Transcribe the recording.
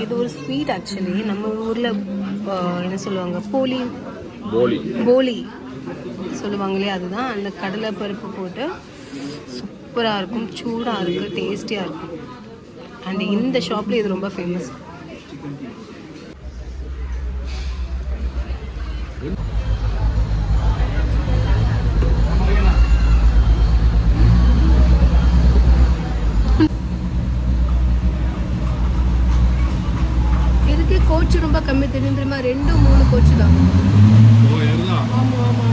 இது ஒரு sweet actually. நம்ம ஊரில் என்ன சொல்லுவாங்க, போலி போலி சொல்லுவாங்களே, அதுதான். அந்த கடலை பருப்பு போட்டு சூப்பராக இருக்கும், சூடாக இருக்குது, டேஸ்டியாக இருக்கும். அண்ட் இந்த ஷாப்பில் இது ரொம்ப ஃபேமஸ். இதுக்கு கோச்சு ரொம்ப கம்மி தெரியுமா? 2-3 கோச்சு தான். ஆமாம் ஆமாம்.